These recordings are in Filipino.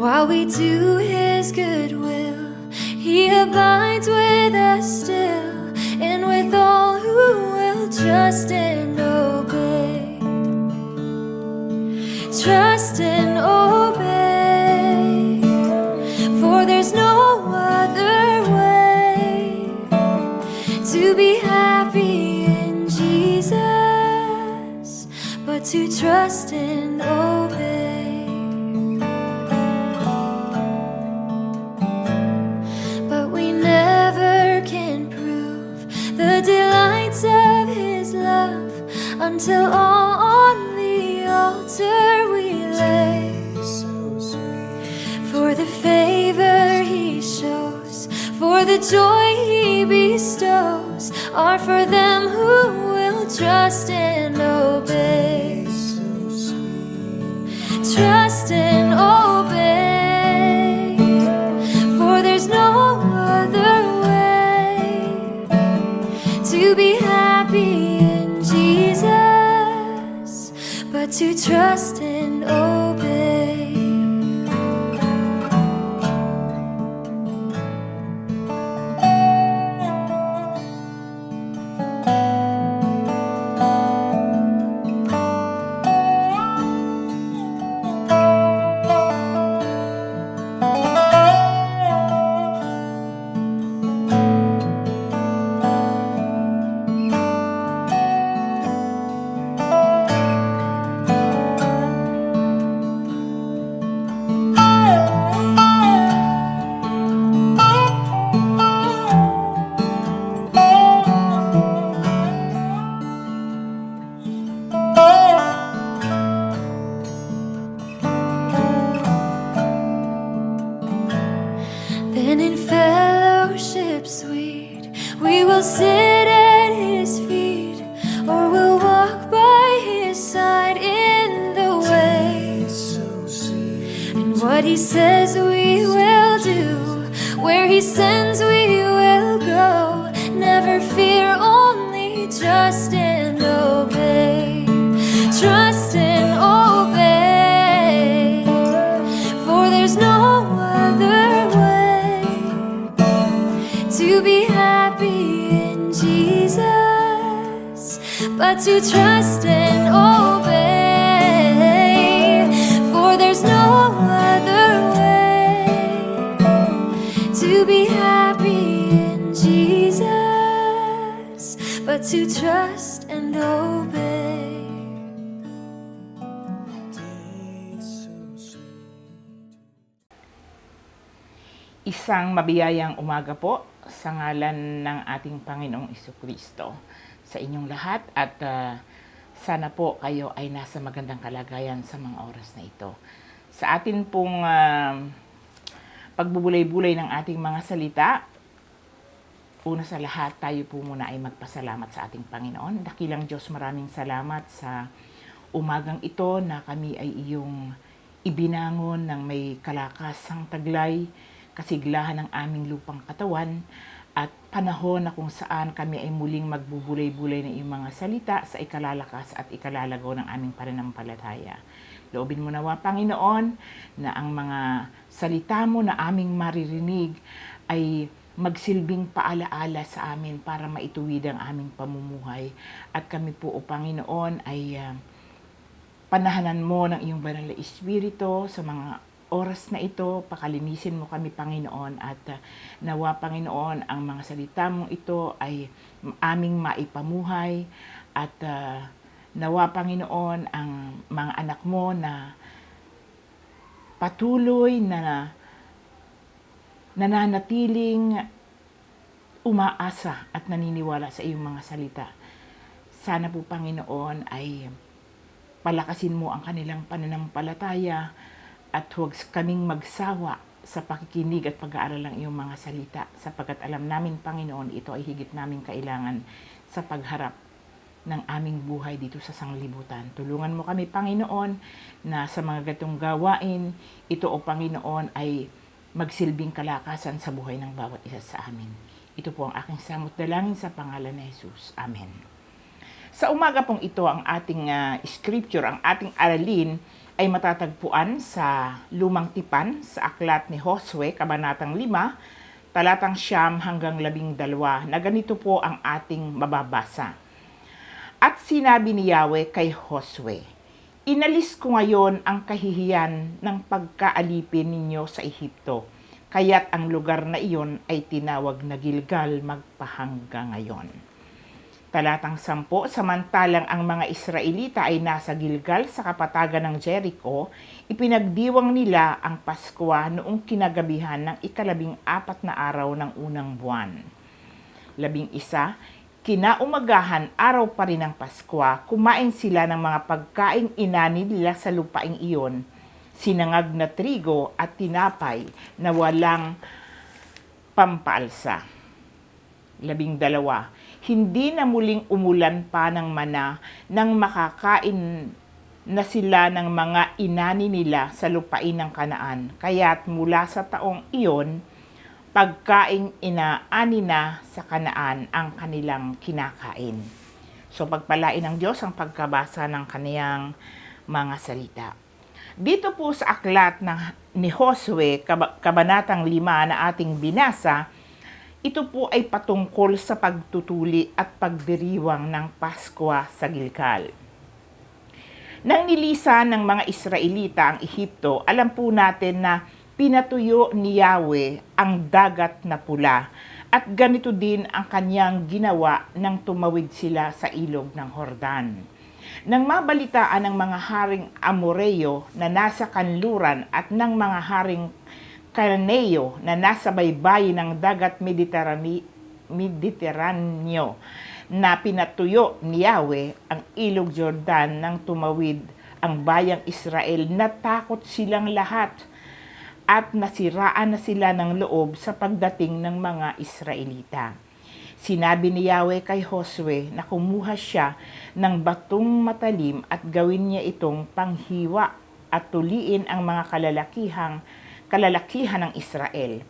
while we do His good will, He abides with us still, and with all who will trust and obey. Trust and obey, for there's no other way to be happy in Jesus but to trust and obey. But we never can prove the delights of His love until all on the altar we lay. For the favor He shows, for the joy He bestows, are for them who will trust and obey. Trust and obey, for there's no other way to be happy in Jesus but to trust and obey. Then in fellowship sweet, we will sit at His feet, or we'll walk by His side in the way. And what He says we will do, where He sends we will go. Never fear, only trust and obey. Trust and obey, for there's no other way to be happy in Jesus but to trust and obey. For there's no other way to be happy in Jesus but to trust and obey. Isang mabiyayang umaga po sa ngalan ng ating Panginoong Jesucristo sa inyong lahat at sana po kayo ay nasa magandang kalagayan sa mga oras na ito. Sa atin pong pagbubulay-bulay ng ating mga salita, una sa lahat tayo po muna ay magpasalamat sa ating Panginoon. Dakilang Diyos, maraming salamat sa umagang ito na kami ay iyong ibinangon ng may kalakasang taglay, kasiglahan ng aming lupang katawan, at panahon na kung saan kami ay muling magbubulay-bulay ng iyong mga salita sa ikalalakas at ikalalago ng aming pananampalataya. Loobin mo nawa, Panginoon, na ang mga salita mo na aming maririnig ay magsilbing paalaala sa amin para maituwid ang aming pamumuhay. At kami po, o Panginoon, ay panahanan mo ng iyong banal na Espiritu sa mga oras na ito. Pakalinisin mo kami, Panginoon, at nawa, Panginoon, ang mga salita mong ito ay aming maipamuhay, at nawa, Panginoon, ang mga anak mo na patuloy na nananatiling umaasa at naniniwala sa iyong mga salita. Sana po, Panginoon, ay palakasin mo ang kanilang pananampalataya at huwag kaming magsawa sa pakikinig at pag-aaral ng iyong mga salita, sapagkat alam namin, Panginoon, ito ay higit naming kailangan sa pagharap ng aming buhay dito sa sanglibutan. Tulungan mo kami, Panginoon, na sa mga gatong gawain, ito, o Panginoon, ay magsilbing kalakasan sa buhay ng bawat isa sa amin. Ito po ang aking samot dalangin sa pangalan ni Jesus. Amen. Sa umaga pong ito, ang ating scripture, ang ating aralin, ay matatagpuan sa Lumang Tipan sa aklat ni Josue, Kabanatang 5, talatang 9 hanggang 12, na ganito po ang ating mababasa. At sinabi ni Yahweh kay Josue, inalis ko ngayon ang kahihiyan ng pagkaalipin ninyo sa Ehipto, kaya't ang lugar na iyon ay tinawag na Gilgal magpahanggang ngayon. Talatang 10, samantalang ang mga Israelita ay nasa Gilgal sa kapatagan ng Jericho, ipinagdiwang nila ang Pasko noong kinagabihan ng 14 na araw ng unang buwan. 11, kinaumagahan araw pa rin ng Pasko, kumain sila ng mga pagkaing inani nila sa lupaing iyon, sinangag na trigo at tinapay na walang pampaalsa. 12, hindi na muling umulan pa ng mana nang makakain na sila ng mga inani nila sa lupain ng Kanaan. Kaya't mula sa taong iyon, pagkaing inaani na sa Kanaan ang kanilang kinakain. So pagpalain ng Diyos ang pagkabasa ng kaniyang mga salita. Dito po sa aklat ni Josue, Kabanatang 5 na ating binasa, ito po ay patungkol sa pagtutuli at pagdiriwang ng Pasko sa Gilgal. Nang nilisan ng mga Israelita ang Ehipto, alam po natin na pinatuyo ni Yahweh ang dagat na pula at ganito din ang kanyang ginawa nang tumawid sila sa ilog ng Jordan. Nang mabalitaan ng mga haring Amoreo na nasa kanluran at ng mga haring Cananeo na nasa baybayin ng dagat Mediteraneo na pinatuyo ni Yahweh ang ilog Jordan nang tumawid ang bayang Israel, natakot silang lahat at nasiraan na sila ng loob sa pagdating ng mga Israelita. Sinabi ni Yahweh kay Josue na kumuha siya ng batong matalim at gawin niya itong panghiwa at tuliin ang mga kalalakihan ng Israel.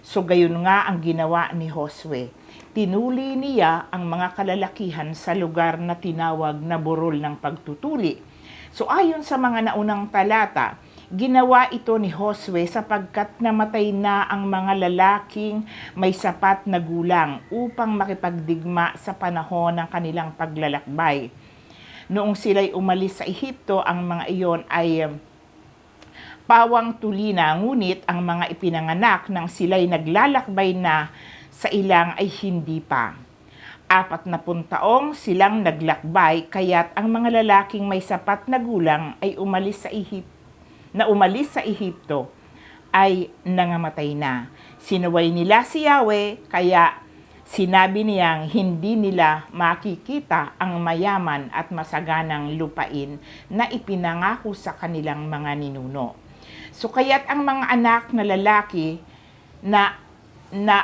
So gayon nga ang ginawa ni Josue. Tinuli niya ang mga kalalakihan sa lugar na tinawag na burol ng pagtutuli. So ayon sa mga naunang talata, ginawa ito ni Josue sapagkat namatay na ang mga lalaking may sapat na gulang upang makipagdigma sa panahon ng kanilang paglalakbay. Noong sila'y umalis sa Ehipto, ang mga iyon ay pawang tuli na, ngunit ang mga ipinanganak nang sila'y naglalakbay na sa ilang ay hindi pa. 40 taong silang naglakbay, kaya't ang mga lalaking may sapat na gulang ay umalis sa Ehipto ay nangamatay na. Sinuway nila si Yahweh, kaya sinabi niyang hindi nila makikita ang mayaman at masaganang lupain na ipinangako sa kanilang mga ninuno. So kaya't ang mga anak na lalaki na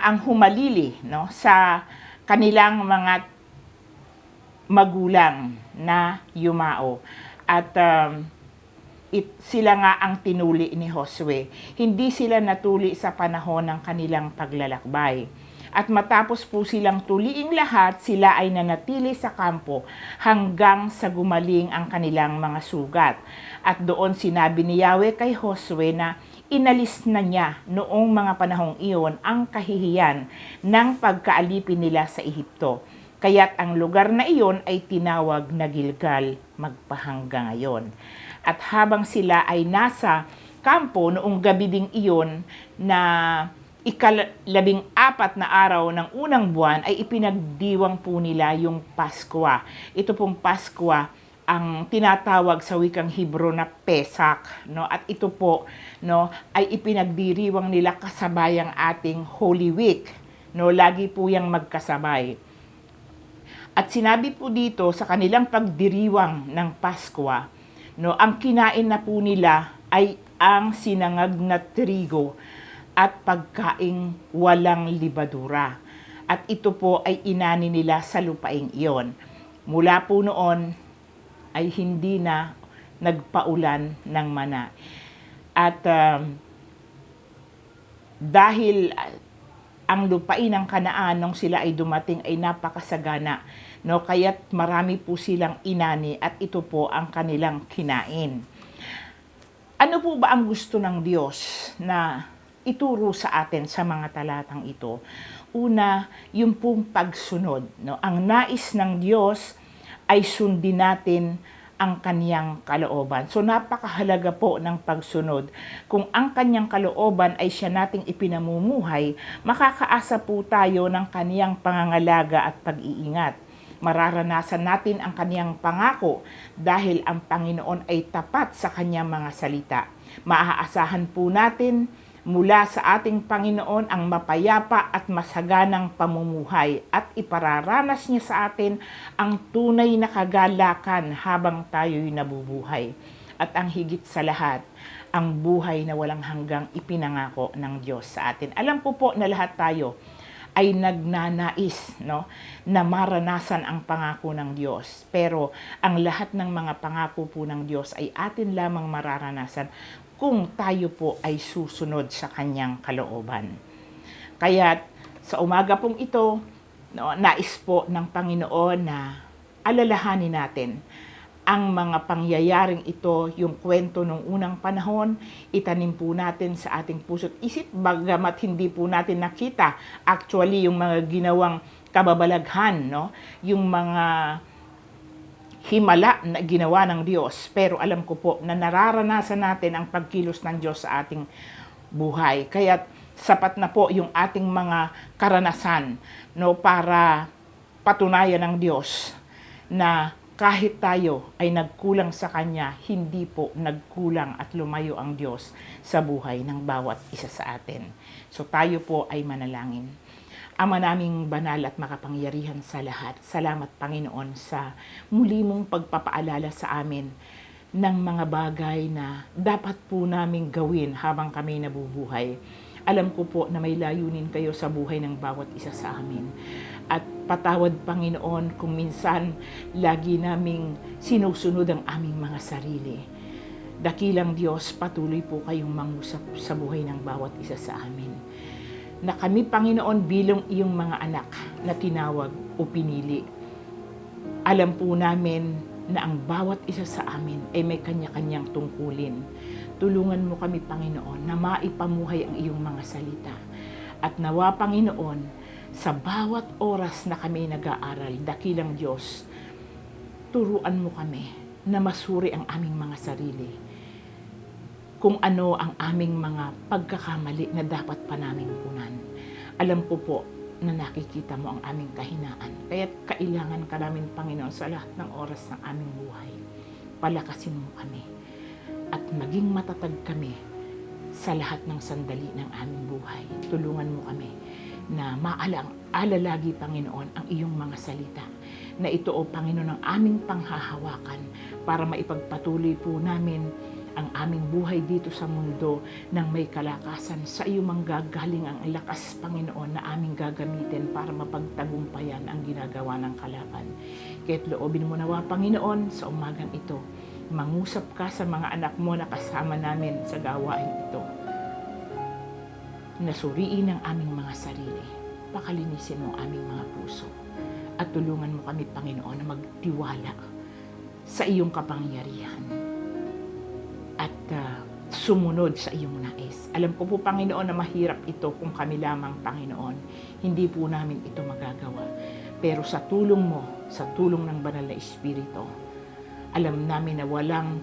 ang humalili sa kanilang mga magulang na yumao at sila nga ang tinuli ni Josue. Hindi sila natuli sa panahon ng kanilang paglalakbay. At matapos po silang tuliing lahat, sila ay nanatili sa kampo hanggang sa gumaling ang kanilang mga sugat. At doon sinabi ni Yahweh kay Josue na inalis na niya noong mga panahong iyon ang kahihiyan ng pagkaalipin nila sa Ehipto. Kaya't ang lugar na iyon ay tinawag na Gilgal magpahanggang ngayon. At habang sila ay nasa kampo noong gabi ding iyon na 14 na araw ng unang buwan, ay ipinagdiwang po nila yung Pasko. Ito pong Pasko ang tinatawag sa wikang Hebro na Pesach, At ito po, ay ipinagdiriwang nila kasabay ang ating Holy Week, Lagi po yang magkasabay. At sinabi po dito sa kanilang pagdiriwang ng Pasko, ang kinain na po nila ay ang sinangag na trigo at pagkaing walang libadura. At ito po ay inani nila sa lupaing iyon. Mula po noon ay hindi na nagpaulan ng mana. At dahil ang lupain ng Kanaan nung sila ay dumating ay napakasagana, kaya't marami po silang inani at ito po ang kanilang kinain. Ano po ba ang gusto ng Diyos na ituro sa atin sa mga talatang ito? Una, yung pong pagsunod. No? Ang nais ng Diyos ay sundin natin ang kaniyang kalooban. So napakahalaga po ng pagsunod. Kung ang kaniyang kalooban ay siya nating ipinamumuhay, makakaasa po tayo ng kaniyang pangangalaga at pag-iingat. Mararanasan natin ang kaniyang pangako dahil ang Panginoon ay tapat sa kaniyang mga salita. Maaasahan po natin mula sa ating Panginoon ang mapayapa at masaganang pamumuhay at ipararanas niya sa atin ang tunay na kagalakan habang tayo'y nabubuhay. At ang higit sa lahat, ang buhay na walang hanggang ipinangako ng Diyos sa atin. Alam ko po na lahat tayo ay nagnanais, no, na maranasan ang pangako ng Diyos. Pero ang lahat ng mga pangako po ng Diyos ay atin lamang mararanasan kung tayo po ay susunod sa kanyang kalooban. Kaya sa umaga pong ito, no, nais po ng Panginoon na alalahanin natin ang mga pangyayaring ito, yung kwento ng unang panahon, itanim po natin sa ating puso't isip, bagamat hindi po natin nakita actually yung mga ginawang kababalaghan, no? Yung mga himala na ginawa ng Diyos. Pero alam ko po na nararanasan natin ang pagkilos ng Diyos sa ating buhay. Kaya sapat na po yung ating mga karanasan, no, para patunayan ng Diyos na kahit tayo ay nagkulang sa Kanya, hindi po nagkulang at lumayo ang Diyos sa buhay ng bawat isa sa atin. So tayo po ay manalangin. Ama naming banal at makapangyarihan sa lahat, salamat Panginoon sa muli mong pagpapaalala sa amin ng mga bagay na dapat po naming gawin habang kami nabubuhay. Alam ko po na may layunin kayo sa buhay ng bawat isa sa amin. At patawad Panginoon kung minsan lagi naming sinusunod ang aming mga sarili. Dakilang Diyos, patuloy po kayong mangusap sa buhay ng bawat isa sa amin. Na kami Panginoon bilang iyong mga anak na tinawag o pinili. Alam po namin na ang bawat isa sa amin ay may kanya-kanyang tungkulin. Tulungan mo kami Panginoon na maipamuhay ang iyong mga salita. At nawa Panginoon, sa bawat oras na kami nag-aaral, dakilang Diyos, turuan mo kami na masuri ang aming mga sarili. Kung ano ang aming mga pagkakamali na dapat pa naming punan. Alam ko po na nakikita mo ang aming kahinaan. Kaya kailangan ka namin, Panginoon, sa lahat ng oras ng aming buhay. Palakasin mo kami. At maging matatag kami sa lahat ng sandali ng aming buhay. Tulungan mo kami na maalaala lagi, Panginoon, ang iyong mga salita. Na ito, O Panginoon, ang aming panghahawakan para maipagpatuloy po namin ang aming buhay dito sa mundo ng may kalakasan. Sa iyo manggagaling ang lakas, Panginoon, na aming gagamitin para mapagtagumpayan ang ginagawa ng kalaban. Kaya't loobin mo nawa, Panginoon, sa umagang ito, mangusap ka sa mga anak mo na kasama namin sa gawain ito. Nasuriin ang aming mga sarili, pakalinisin mo ang aming mga puso, at tulungan mo kami, Panginoon, na magtiwala sa iyong kapangyarihan at sumunod sa iyong nais. Alam ko po, Panginoon, na mahirap ito kung kami lamang, Panginoon. Hindi po namin ito magagawa. Pero sa tulong mo, sa tulong ng Banal na Espiritu, alam namin na walang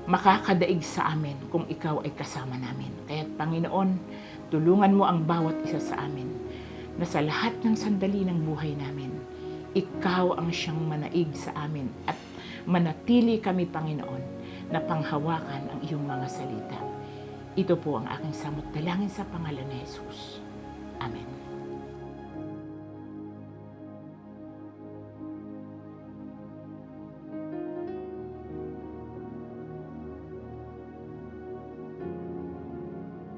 makakadaig sa amin kung ikaw ay kasama namin. Kaya Panginoon, tulungan mo ang bawat isa sa amin na sa lahat ng sandali ng buhay namin, ikaw ang siyang manaig sa amin at manatili kami, Panginoon, na panghawakan ang iyong mga salita. Ito po ang aking samot dalangin sa pangalan ni Jesus.